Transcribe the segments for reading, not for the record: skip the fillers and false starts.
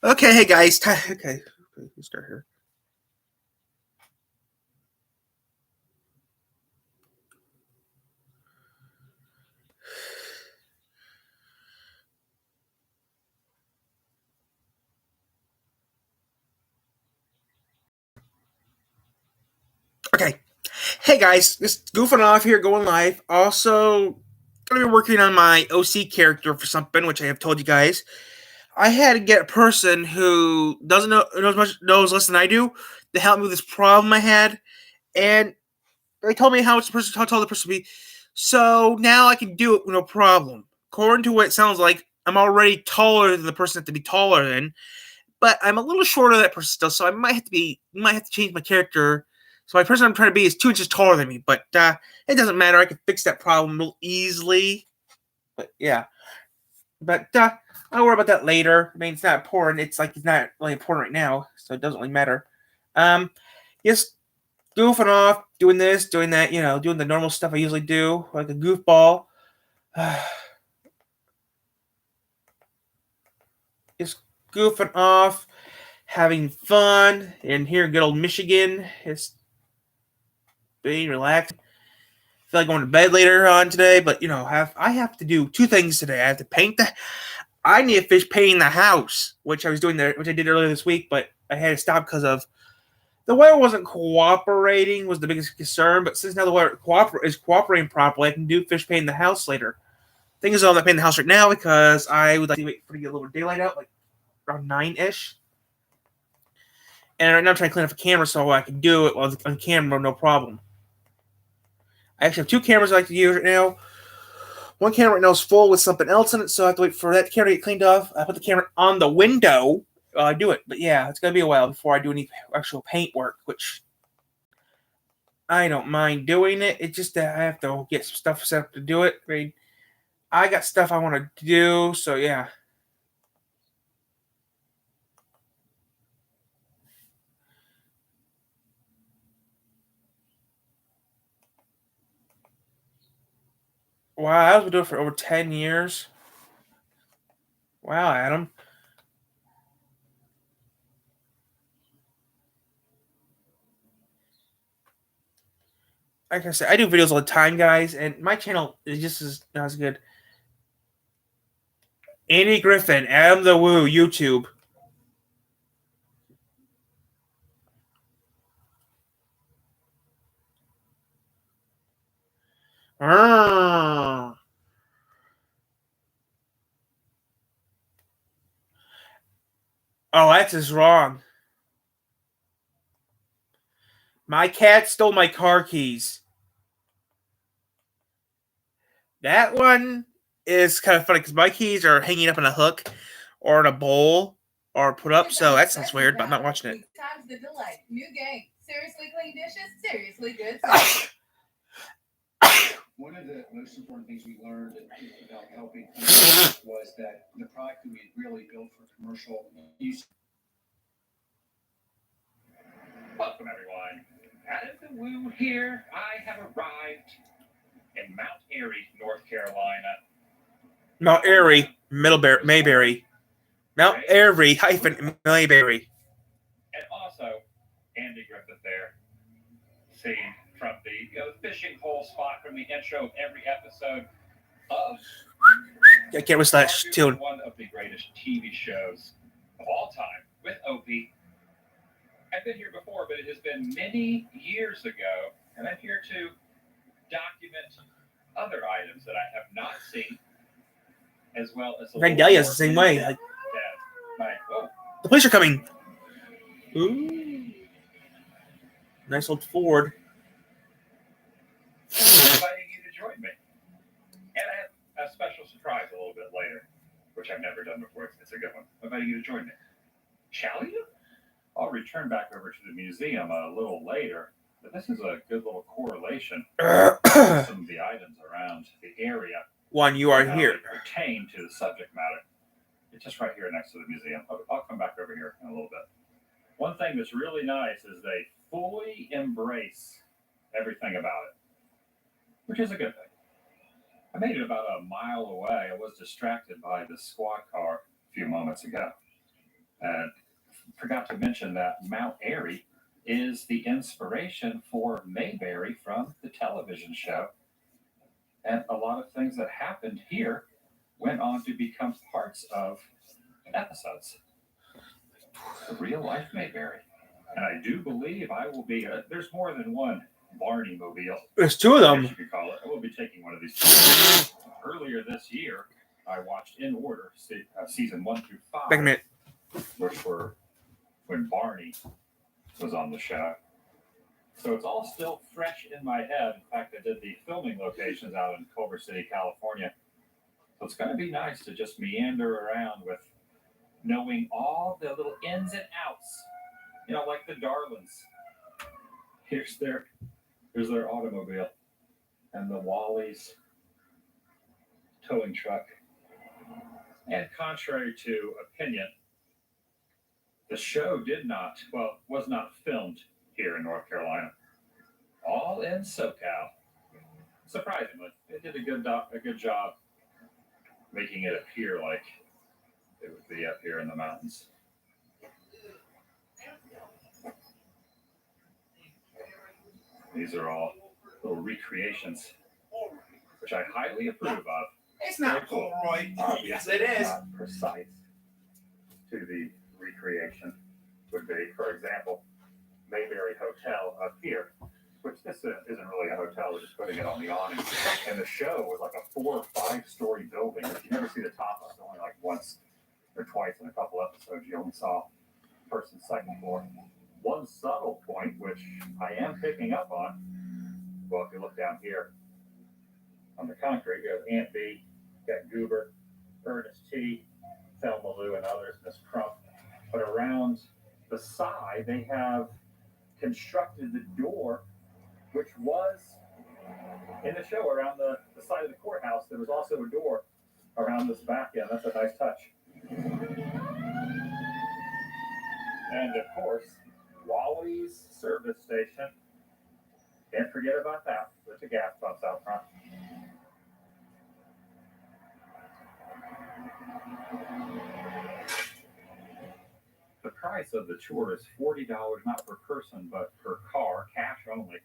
Okay, hey guys. Okay, let's start here. Okay. Hey guys, just goofing off here, going live. Also, gonna be working on my OC character for something, which I have told you guys. I had to get a person who doesn't knows less than I do to help me with this problem I had, and they told me how tall the person to be. So now I can do it with no problem. According to what it sounds like, I'm already taller than the person I have to be taller than, but I'm a little shorter than that person still, so I might have to change my character. So my person I'm trying to be is 2 inches taller than me, but it doesn't matter. I can fix that problem real easily. But yeah, but I'll worry about that later. I mean, it's not important. It's not really important right now, so it doesn't really matter. Um, just goofing off, doing this, doing that. Doing the normal stuff I usually do, like a goofball. Just goofing off, having fun, and here in good old Michigan, it's being relaxed. I feel like going to bed later on today, but I have to do 2 things today. I have to I need to finish painting the house, which which I did earlier this week, but I had to stop because of the weather wasn't cooperating. Was the biggest concern, but since now the weather is cooperating properly, I can finish painting the house later. Thing is, I'm not painting the house right now because I would like to wait for to get a little daylight out, like around 9-ish. And right now I'm trying to clean up the camera so I can do it while on camera, no problem. I actually have 2 cameras I like to use right now. One camera right now is full with something else in it, so I have to wait for that camera to get cleaned off. I put the camera on the window while I do it. But yeah, it's going to be a while before I do any actual paint work, which I don't mind doing it. It's just that I have to get some stuff set up to do it. I mean, I got stuff I want to do, so yeah. Wow, I was doing it for over 10 years. Wow, Adam. Like I said, I do videos all the time, guys, and my channel is just not as good. Andy Griffin, Adam the Woo, YouTube. Oh, that's just wrong. My cat stole my car keys. That one is kind of funny because my keys are hanging up in a hook or in a bowl or put up, so that sounds weird, but I'm not watching it. Times the delay. New game. Seriously clean dishes. Seriously good. One of the most important things we learned about helping was that the product that we had really built for commercial use. Welcome, everyone. Adam the Woo here. I have arrived in Mount Airy, North Carolina. Mount Airy, Mayberry. Mount Airy hyphen Mayberry. And also, Andy Griffith there. Seen from the fishing hole spot from the intro of every episode of I can't whistle that tune. One of the greatest TV shows of all time with Opie. I've been here before, but it has been many years ago, and I'm here to document other items that I have not seen, as well as Vandalia's the same way. The police are coming. Ooh. Nice old Ford. Inviting you to join me. And I have a special surprise a little bit later, which I've never done before. It's a good one. I'm inviting you to join me. Shall you? I'll return back over to the museum a little later, but this is a good little correlation of some of the items around the area. One, you are here. They pertain to the subject matter. It's just right here next to the museum. I'll come back over here in a little bit. One thing that's really nice is they fully embrace everything about it, which is a good thing. I made it about a mile away. I was distracted by the squad car a few moments ago. And forgot to mention that Mount Airy is the inspiration for Mayberry from the television show. And a lot of things that happened here went on to become parts of episodes. The real life Mayberry. And I do believe I will be, there's more than one Barney mobile. There's two of I them. guess you could call it. I will be taking one of these. Earlier this year, I watched in order season 1 through 5, Back a minute. which were when Barney was on the show. So it's all still fresh in my head. In fact, I did the filming locations out in Culver City, California. So it's going to be nice to just meander around with knowing all the little ins and outs. You know, like the Darlings. Here's their automobile and the Wally's towing truck. And contrary to opinion, the show was not filmed here in North Carolina. All in SoCal. Surprisingly, they did a good job making it appear like it would be up here in the mountains. These are all little recreations, which I highly approve of. It's not Polaroid. Yes, it is. Not precise to the recreation would be, for example, Mayberry Hotel up here, which this isn't really a hotel. We're just putting it on the awning. And the show was like a 4 or 5 story building. If you never see the top of it, only like once or twice in a couple episodes, you only saw person's second floor. One subtle point, which I am picking up on, well, if you look down here on the concrete, you have Aunt B, you got Goober, Ernest T, Thelma Lou, and others, Miss Crump. But around the side, they have constructed the door, which was in the show around the side of the courthouse. There was also a door around this back end. That's a nice touch. And of course, Wally's service station. Can't forget about that with the gas pumps out front. The price of the tour is $40, not per person, but per car, cash only,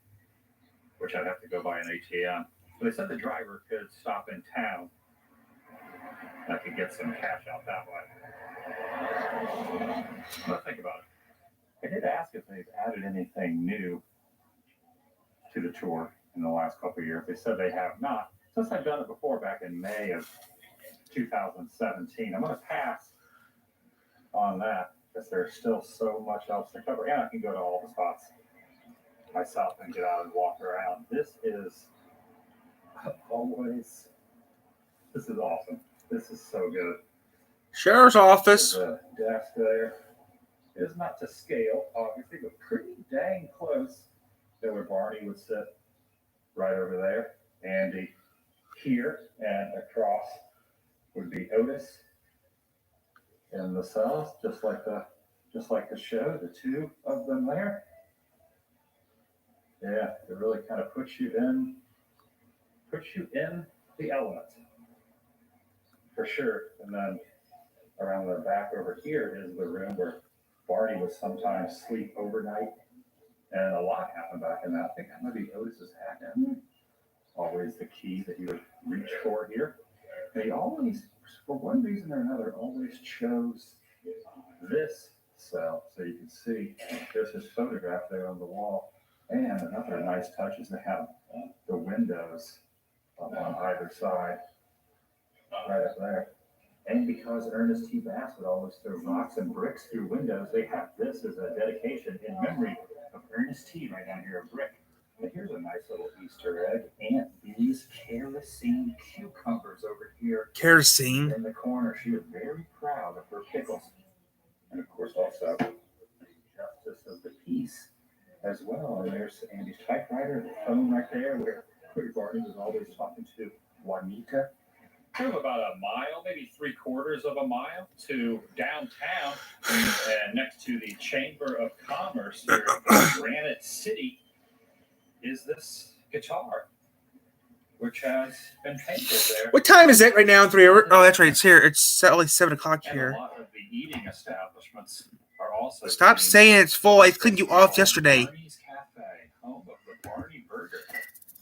which I'd have to go buy an ATM. But they said the driver could stop in town and I could get some cash out that way. But think about it. I did ask if they've added anything new to the tour in the last couple of years. They said they have not. Since I've done it before back in May of 2017, I'm going to pass on that because there's still so much else to cover. And I can go to all the spots myself and get out and walk around. This is awesome. This is so good. Sheriff's office. The desk there is not to scale, obviously, but pretty dang close to where Barney would sit right over there. Andy here, and across would be Otis in the cells, just like the show, the two of them there. Yeah, it really kind of puts you in the element for sure. And then around the back over here is the room where Barney would sometimes sleep overnight, and a lot happened back in that. I think that might be Otis's hat down there. Always the key that he would reach for here. And he always, for one reason or another, always chose this cell. So you can see there's his photograph there on the wall. And another nice touch is to have the windows on either side, right up there. And because Ernest T. Bass would always throw rocks and bricks through windows, they have this as a dedication in memory of Ernest T. right down here, a brick. And here's a nice little Easter egg. Aunt B's kerosene cucumbers over here. Kerosene. In the corner. She was very proud of her pickles. And of course also, justice of the peace as well. And there's Andy's typewriter, the phone right there, where Barney was always talking to Juanita. Drove about a mile, maybe 3/4 of a mile to downtown and next to the Chamber of Commerce here in Granite City is this guitar. which has been painted there. What time is it right now in 3 hours? Oh, that's right. It's here. It's only 7 o'clock And a here. lot of the eating establishments are also. Stop saying it's full. I cleaned you off yesterday. Barney's Cafe, home of the Barney Burger.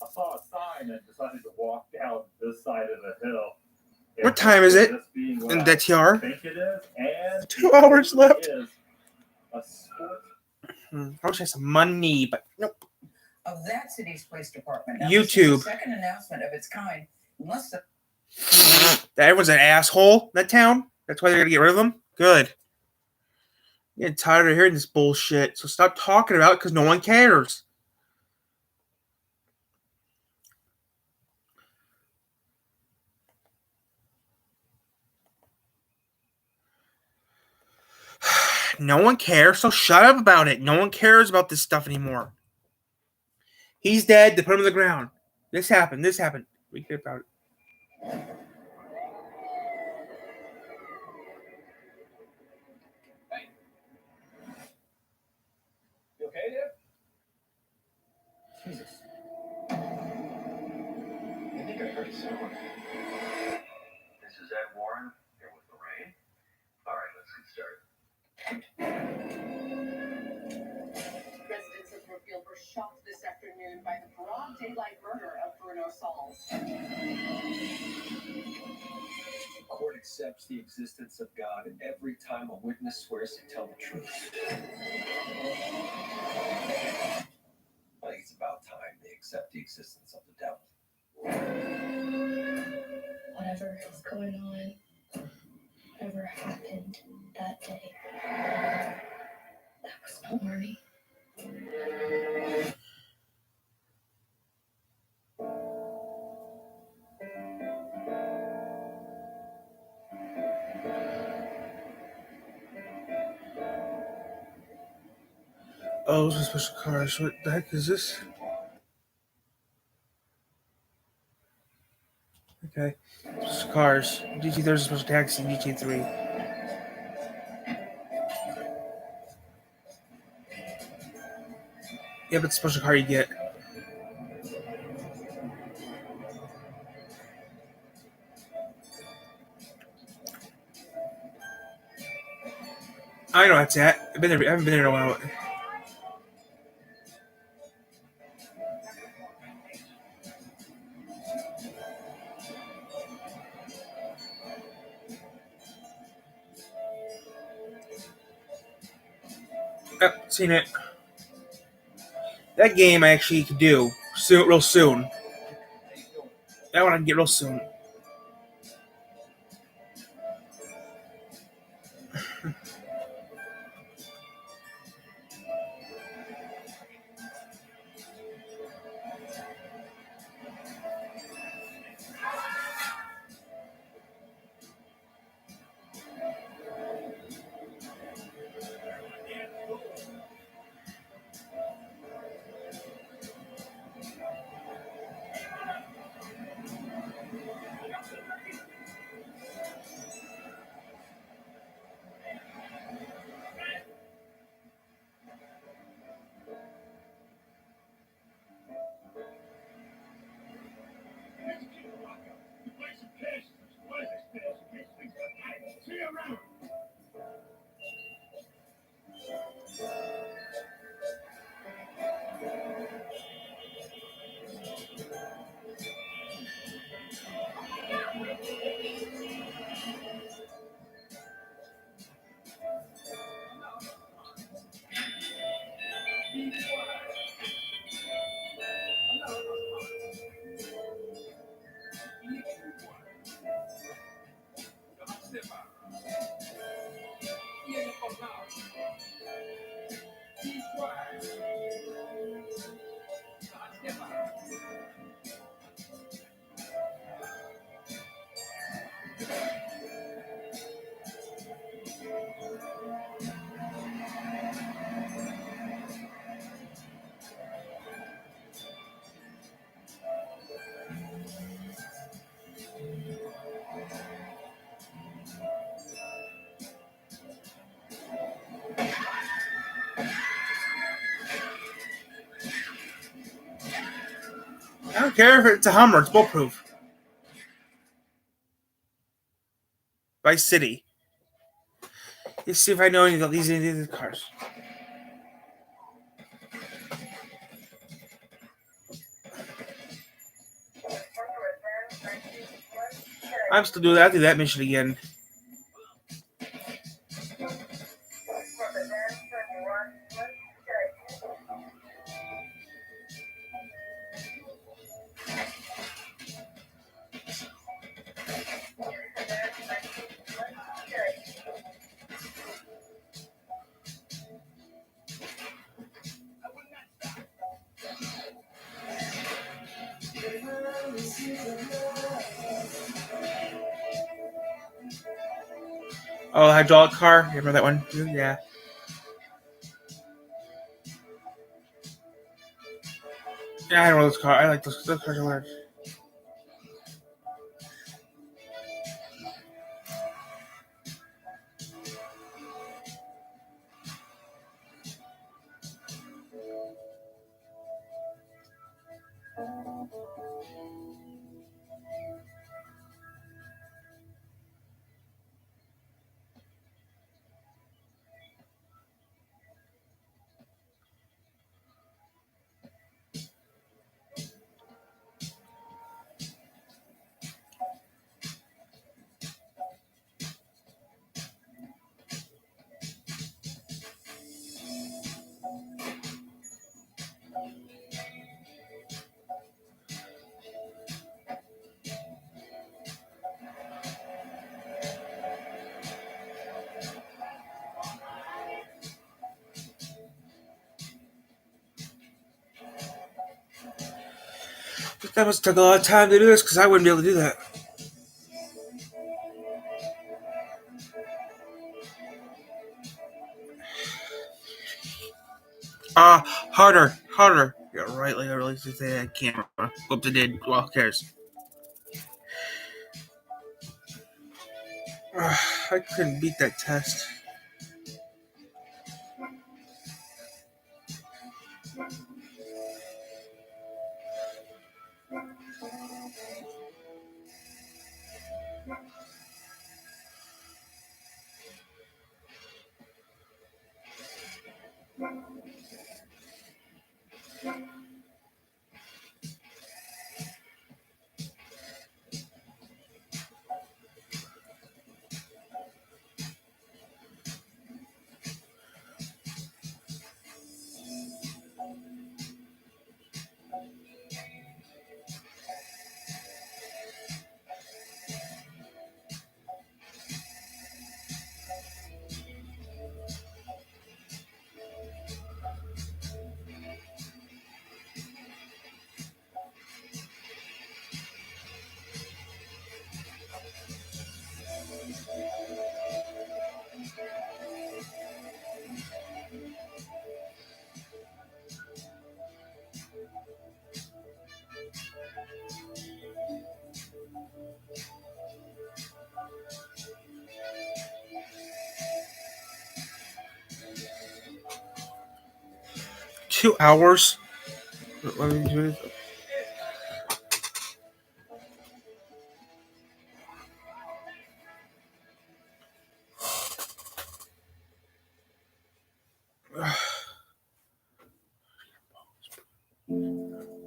I saw a sign and decided to walk down this side of the hill. What time is it in the TR? I think it is, and 2 hours left. Is a sport. I wish I had some money, but nope. Of that city's police department. YouTube. The second announcement of its kind. Unless the Everyone's an asshole in that town. That's why they're gonna get rid of them. Good. I'm getting tired of hearing this bullshit. So stop talking about it because no one cares. No one cares, so shut up about it. No one cares about this stuff anymore. He's dead. They put him on the ground. This happened. We care about it. You okay there? Jesus. I think I heard someone. This is Ed Warren here with Lorraine. All right, let's get started. residents of Brookfield were shocked this afternoon by the broad daylight murder of Bruno Sauls. The court accepts the existence of God every time a witness swears to tell the truth. I think it's about time they accept the existence of the devil. Whatever is going on, whatever happened that day, that was not Marnie. Oh, those are special cars. What the heck is this? Okay. Special cars. GT there's a special taxi in GT3. Yeah, but it's a special car you get. I know where it's at. I haven't been there in a while. Oh, seen it. That game I actually could do soon, real soon. That one I can get real soon. care if it's a Hummer. It's bulletproof. Vice City. Let's see if I know any of these cars. I'm still doing that. I'll do that mission again. Oh, hydraulic car. You remember that one? Yeah. Yeah, I know those cars. I like those cars a lot. That must take a lot of time to do this because I wouldn't be able to do that. Harder. Yeah, right. Like I really should say that camera. Oops, I did. Well, who cares? I couldn't beat that test. $2. Let me do this.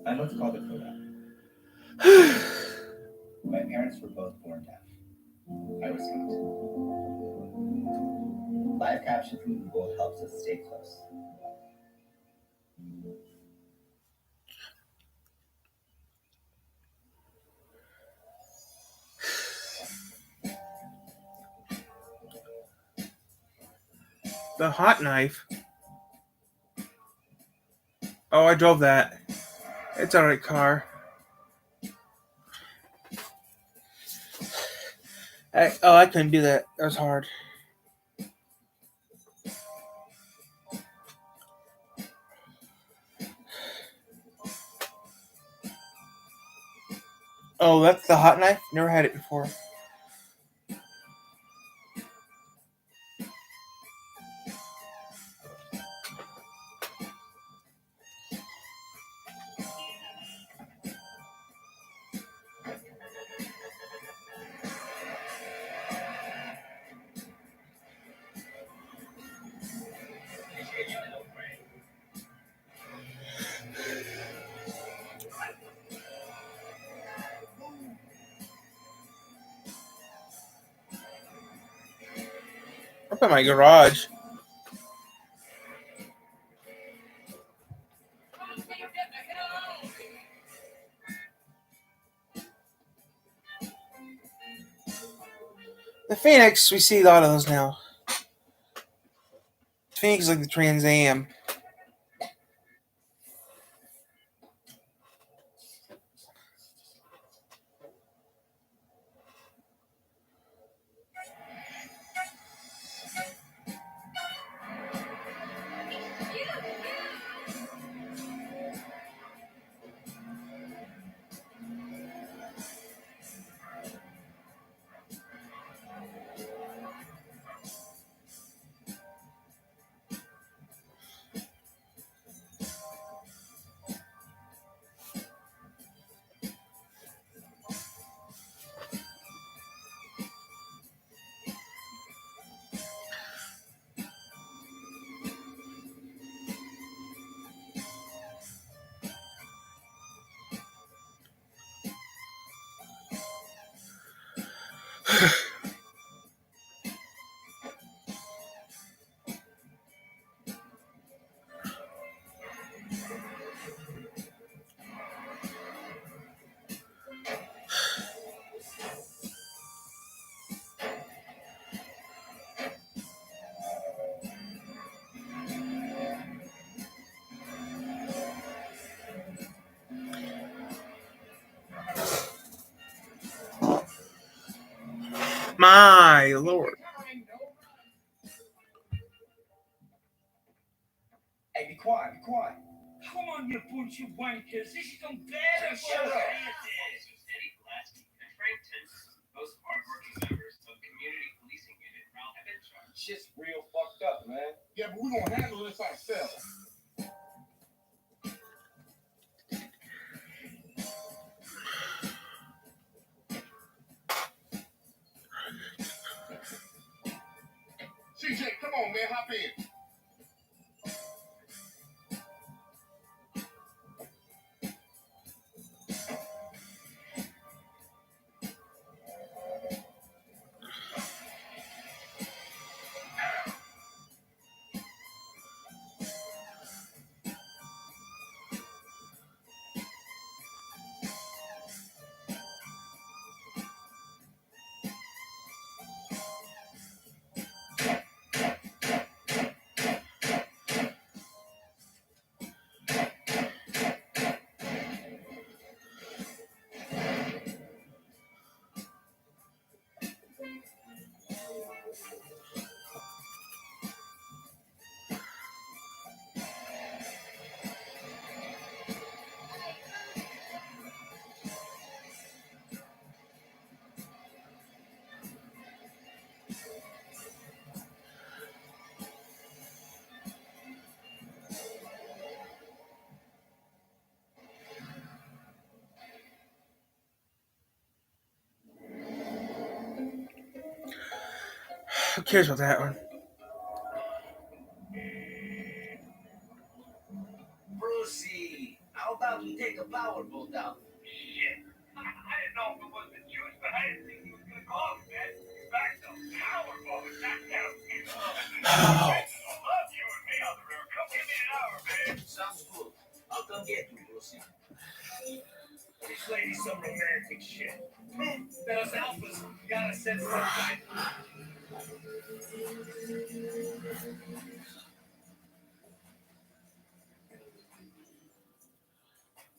I looked called the Tue L. My parents were both born deaf. I was not. Live caption from Google helps us stay close. The hot knife. Oh, I drove that. It's an alright car. I couldn't do that. That was hard. Oh, that's the hot knife? Never had it before. Up in my garage. The Phoenix, we see a lot of those now. Phoenix is like the Trans Am. My lord. Hey, be quiet, be quiet. Come on, you bunch of wankers. This is unfair. Shut up. Eddie Gillespie, and Frank Tennyson, most hardworking members of the community policing unit, Ralph have been charged. Shit's real fucked up, man. Yeah, but we're gonna handle this ourselves. CJ, come on, man, hop in. Who cares about that one? Brucey, how about we take a power boat out? Shit. I didn't know if it was the news, but I didn't think he was going to call me, man. Back to Powerball. That sounds good. I love you and me on the river. Come give me an hour, man. Sounds good. I'll come get you, Brucey. This lady's some romantic shit. Proof that us alphas got a sense of right.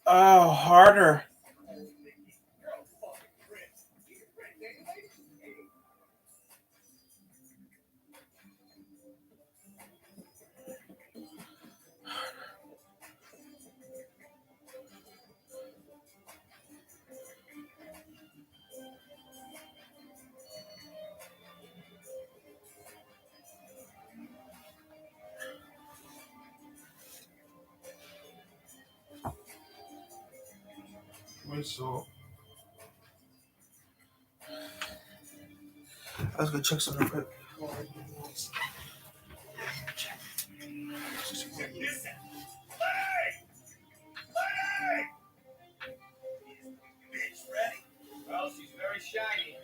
Oh, harder. So I was gonna check something real quick. Bitch ready? Well, she's very shiny.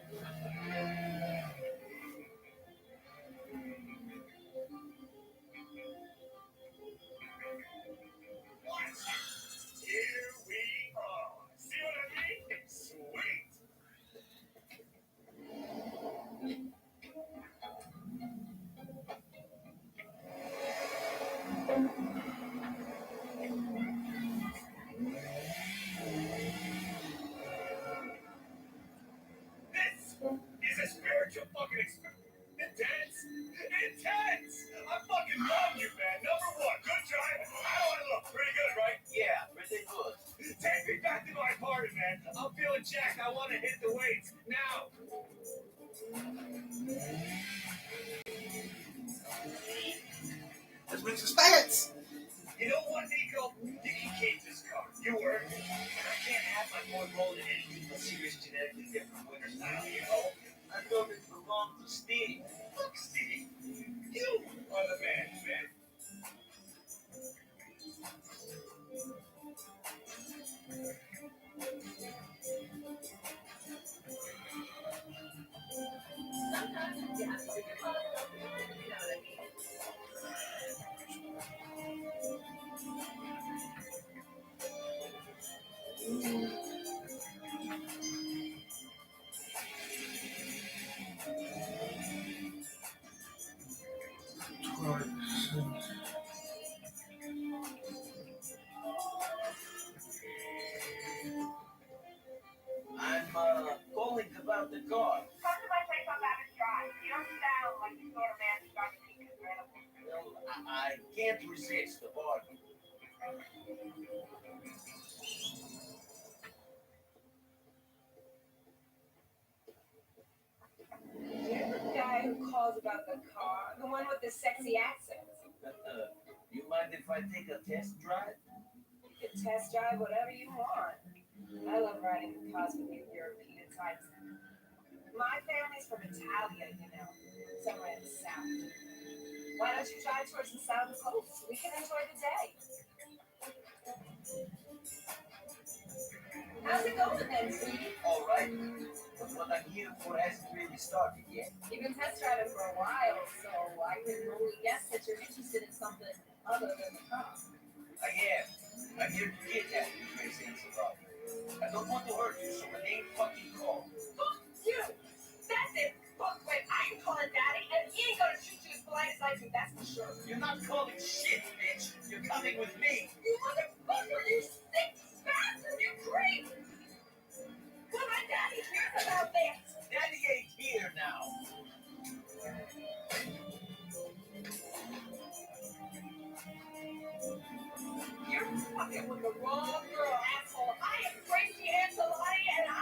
winter style, you know? I thought it belonged to Steve. Fuck Steve. You are the man, man. Sometimes you have to figure out, you know what I mean? I'm calling about the car. Come to my place on Babbitt Drive. You don't sound like the sort of man who's got to keep his animals. Well, I can't resist the bargain. You're the guy who calls about the car, the one with the sexy accent. You mind if I take a test drive? You can test drive whatever you want. I love riding in cars with you European types. My family's from Italia, you know, somewhere in the south. Why don't you drive towards the south coast? We can enjoy the day. How's it going then, sweetie? All right. But what I'm here for hasn't really started yet. You've been test driving for a while, so I can only guess that you're interested in something other than the car. I am. I'm here to kidnap you, Tracy. I don't want to hurt you, so I ain't fucking call. Fuck you! That's it! Fuck wait, I ain't calling daddy, and he ain't gonna treat you as polite as I do, that's for sure. You're not calling shit, bitch. You're coming with me. You motherfucker, you sick bastard, you creep! Well, my daddy hears about that. Daddy ain't here now. You're fucking with the wrong girl, asshole. I am Tracy Angelotti, and I...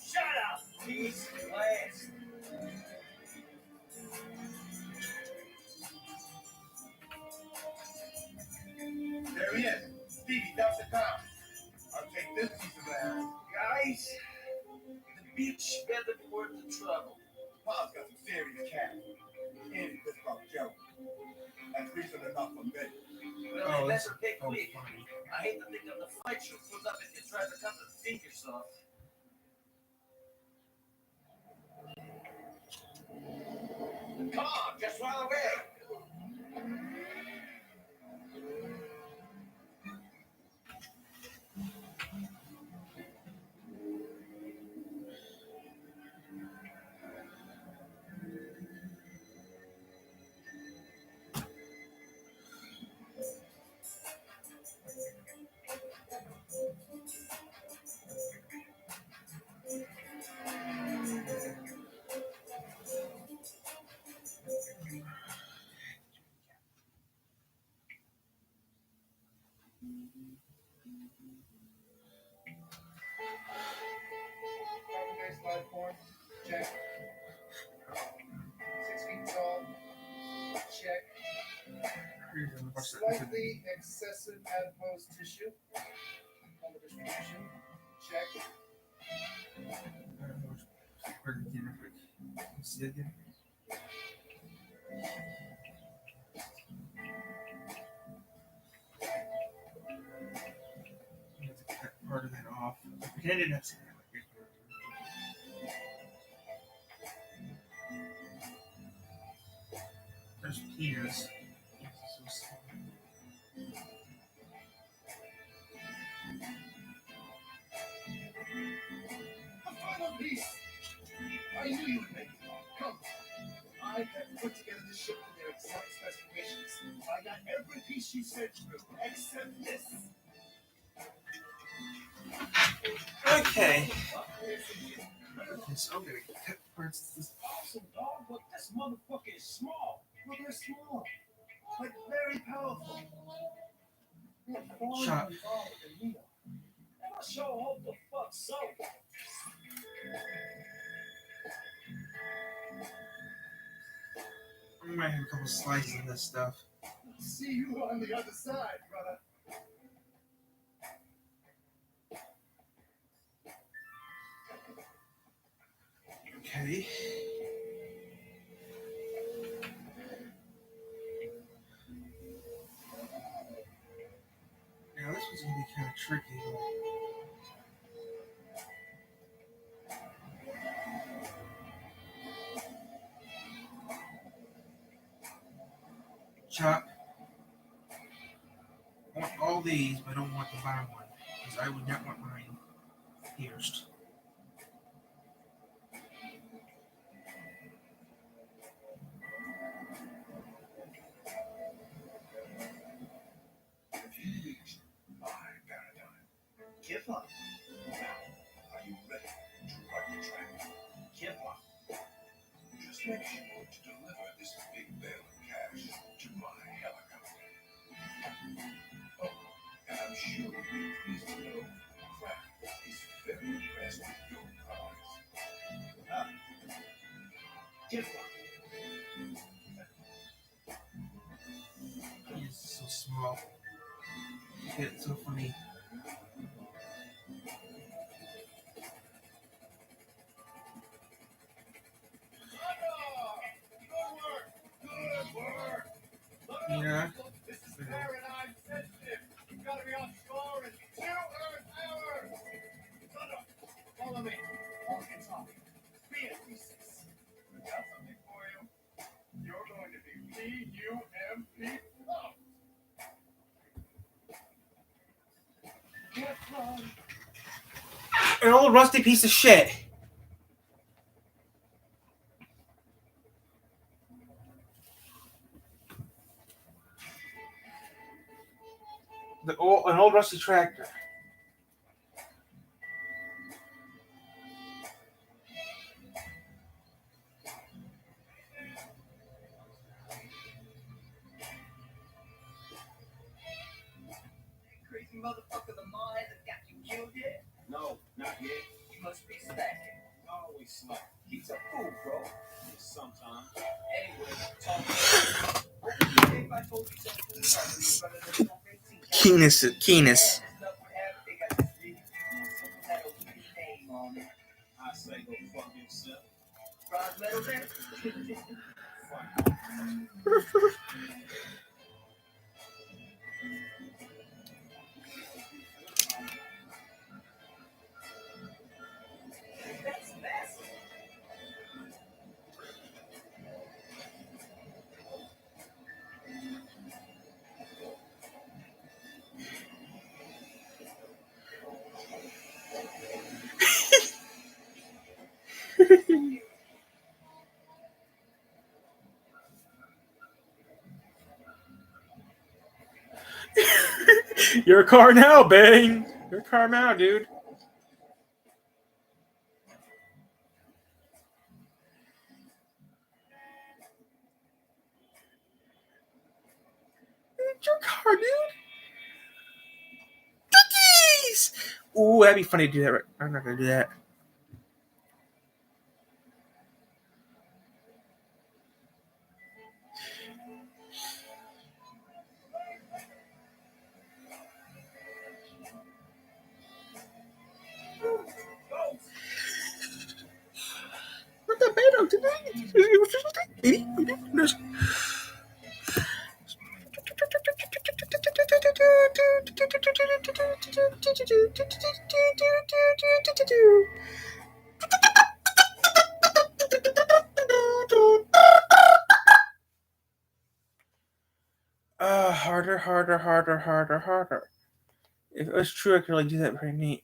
Shut up. Peace, class. There he is. Stevie, dump the car. I'll take this piece of land. Guys, the bitch better be worth the trouble. Pa's got some serious cash. And he pissed off Joe. That's reason enough for me. Well, Oh, it that's better be so quick. funny. I hate to think of the fight you'll put up if you try to cut the fingers off. Come on, just run away. Primary slide form, check. 6 feet tall, check. Slightly excessive adipose tissue, lumbar distribution, check. Where did you see it again? You have to cut part of that off. Pretend it doesn't. There's penis. The final piece! I knew you would make it. Come. I have put together the ship to their exact specifications. I got every piece you said through, except this. Okay. So I'm gonna cut parts of this. Awesome, dog, but this motherfucker is small. Well, they're small, but very powerful. They're far Shot. involved than we are. And I sure hope the fuck so. I might have a couple slices of this stuff. See you on the other side, brother. Okay. Now this one's gonna be kind of tricky. Chop. I want all these, but I don't want the bottom one because I would not want mine pierced. If you reach my paradigm, give up. Now, are you ready to run the track? Give up. Just make sure to deliver this big bale of cash to my helicopter. Oh, and I'm sure you'll be pleased to know Crack is very impressed with your prowess. Give up. He's so small. It's so funny. Yeah. This is paradigm sensitive. You've got to be on score in 2 Earth hours. Thunder, follow me. Walk and talk. Be at recess. We got something for you. You're going to be PUMP pumped. Get fun. An old rusty piece of shit. An old rusty tractor. Crazy motherfucker, the mall hasn't got you killed yet? No, not yet. You must be slacking. Always slack. He's a fool, bro. Sometimes. Anyway, talk to what would you say if I told you some food about me, brother? There's no fancy Keenest. They got this really cute something that a weird name on it. I say go fuck yourself. Bronze medal there? Fine. That's massive. Your car now, Bang. Your car now, dude. It's your car, dude. Cookies. Ooh, that'd be funny to do that. Right? I'm not gonna do that. What the band today? Harder, harder, harder, harder, harder. If it was true, I could really do that pretty neat.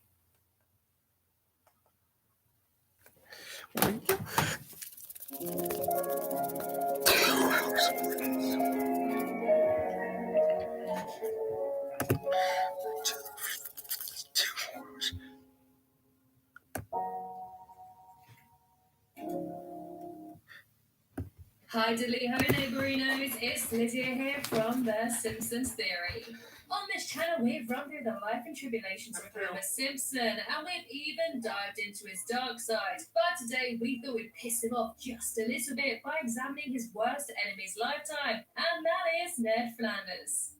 Hi diddly ho neighborinos, it's Lydia here from The Simpsons Theory. On this channel we've run through the life and tribulations of Homer Simpson and we've even dived into his dark side. But today we thought we'd piss him off just a little bit by examining his worst enemy's lifetime, and that is Ned Flanders.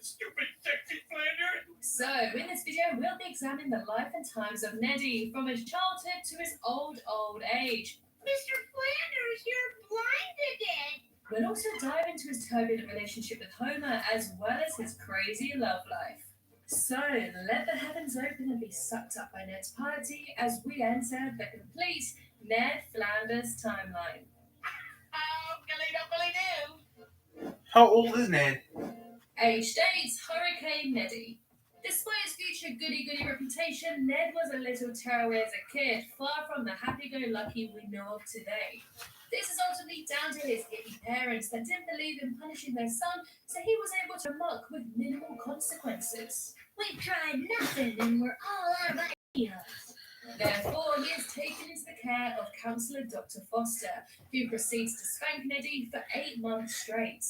Stupid sexy Flanders! So, in this video, we'll be examining the life and times of Neddy from his childhood to his old age. Mr. Flanders, you're blind again. We'll also dive into his turbulent relationship with Homer as well as his crazy love life. So, let the heavens open and be sucked up by Ned's piety as we enter the complete Ned Flanders timeline. Oh, dilly-do. How old is Ned? Age 8, Hurricane Neddy. Despite his future goody-goody reputation, Ned was a little tearaway as a kid, far from the happy-go-lucky we know of today. This is ultimately down to his hippie parents that didn't believe in punishing their son, so he was able to muck with minimal consequences. We've tried nothing and we're all out of ideas. Therefore, he is taken into the care of Counsellor Dr. Foster, who proceeds to spank Neddy for 8 months straight.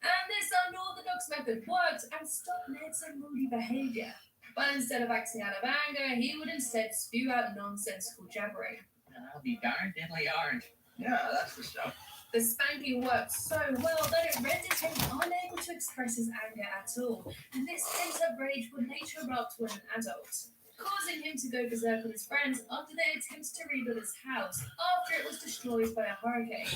And this unorthodox method worked and stopped Ned's unruly behaviour. But instead of acting out of anger, he would instead spew out nonsensical jabbering. I'll be darned diddly yarned. Yeah, that's the stuff. The spanking worked so well that it rendered him unable to express his anger at all, and this pent-up rage would later erupt when an adult, causing him to go berserk on his friends after their attempts to rebuild his house after it was destroyed by a hurricane.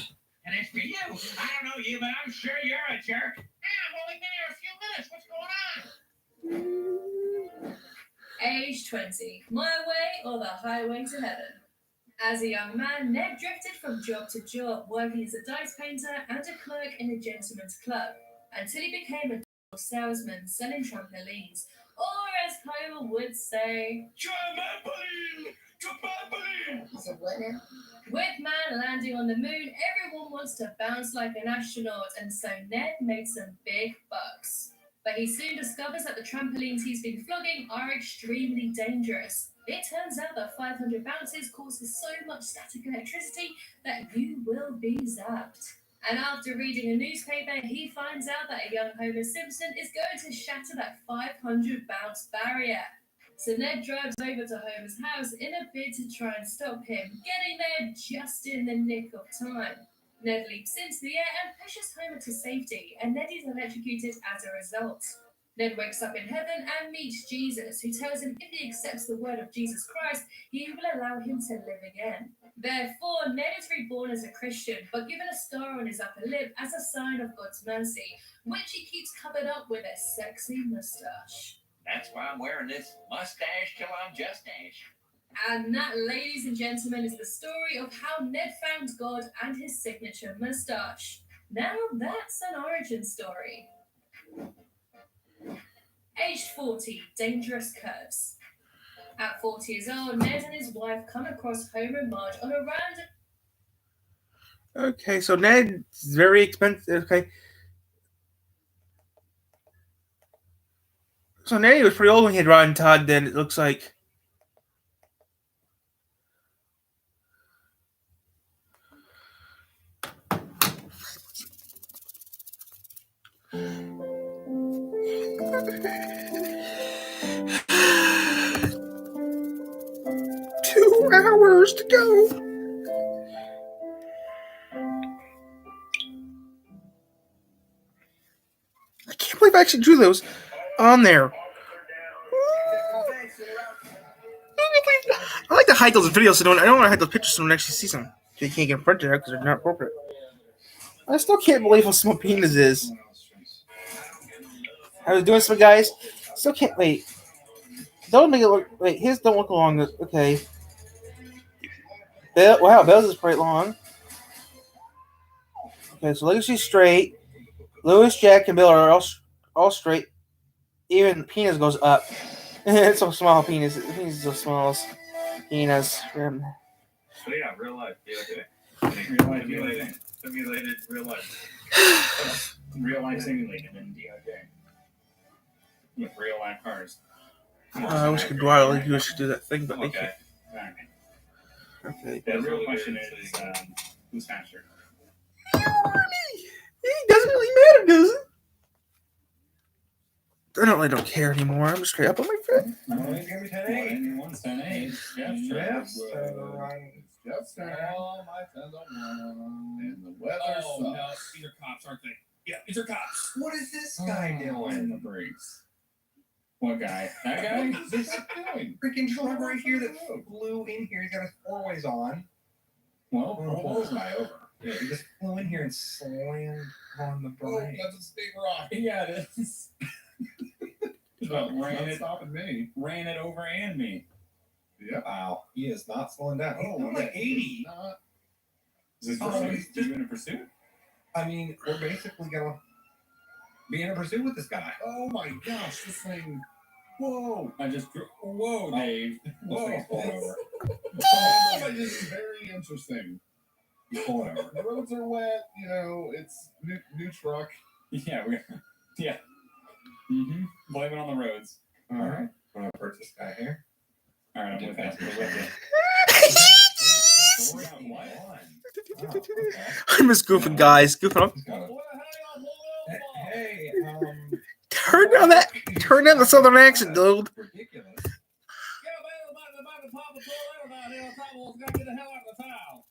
And it's for you. I don't know you, but I'm sure you're a jerk. I've only been here a few minutes. What's going on? Age 20, my way or the highway to heaven. As a young man, Ned drifted from job to job, working as a dice painter and a clerk in a gentleman's club, until he became a salesman selling trampolines, or as Homer would say, Trampoline! Trampoline! So what now? with man landing on the moon, everyone wants to bounce like an astronaut, and so Ned made some big bucks. But he soon discovers that the trampolines he's been flogging are extremely dangerous. It turns out that 500 bounces causes so much static electricity that you will be zapped. And after reading a newspaper, he finds out that a young Homer Simpson is going to shatter that 500 bounce barrier. So Ned drives over to Homer's house in a bid to try and stop him, getting there just in the nick of time. Ned leaps into the air and pushes Homer to safety, and Ned is electrocuted as a result. Ned wakes up in heaven and meets Jesus, who tells him if he accepts the word of Jesus Christ, he will allow him to live again. Therefore, Ned is reborn as a Christian, but given a scar on his upper lip as a sign of God's mercy, which he keeps covered up with a sexy mustache. That's why I'm wearing this mustache till I'm just ash. And that, ladies and gentlemen, is the story of how Ned found God and his signature mustache. Now that's an origin story. Aged 40, dangerous curves. At 40 years old, Ned and his wife come across Homer and Marge on a random... Okay, so Ned's very expensive. Okay. So Ned was pretty old when he had Ron Todd then, it looks like. Hours to go. I can't believe I actually drew those on there. I like to hide those videos so I don't want to hide those pictures so no one actually sees them. So you can't get printed out because they're not appropriate. I still can't believe how small penis is. I was doing some guys. Still can't wait. Don't make it look. Wait, his don't look long. Okay. Wow, Bell's is quite long. Okay, so Legacy's straight. Lewis, Jack, and Bill are all straight. Even penis goes up. It's so small penis. The penis is so small. Penis. So yeah, real life. Yeah, okay. Simulated real life. Real life simulated in DOJ. With real life cars. I wish I could go out like you should do that thing, but they Okay. can't. Okay. The real question is, who's faster? It doesn't really matter, does it? I don't care anymore. I'm just straight up on my friend. Give me 10-8. 10-8. Jeff's all my friends are wrong. And the weather sucks. No, these are cops, aren't they? Yeah, these are cops. What is this guy doing? The brakes. What guy? That guy? What is this doing? Freaking truck right here that flew in here. He's got his four-ways on. Well, pull this guy over. Yeah, he just flew in here and slammed on the brake. That's a big rock. Yeah, it is. But Not stopping me. ran it over and me. Yep. Wow, he is not slowing down. He's Oh, going like 80. Not. Is this Oh, pursuit? he's You in a pursuit? I mean, we're basically gonna be in a pursuit with this guy. Oh my gosh, this thing. Whoa. I just whoa, Dave. Whoa. This thing's pulling over. This is very interesting. He's pulling over. The roads are wet. You know, it's new truck. Yeah, yeah. Blame it on the roads. All right, I'm gonna purchase this guy here. All right, I'm with that. Oh, okay. I'm just goofing, guys. Goofing off. He's got a- Hey, Turn down the southern accent, dude. ridiculous. Get a man about the Paw Patrol down here. Gotta get the hell out of the town.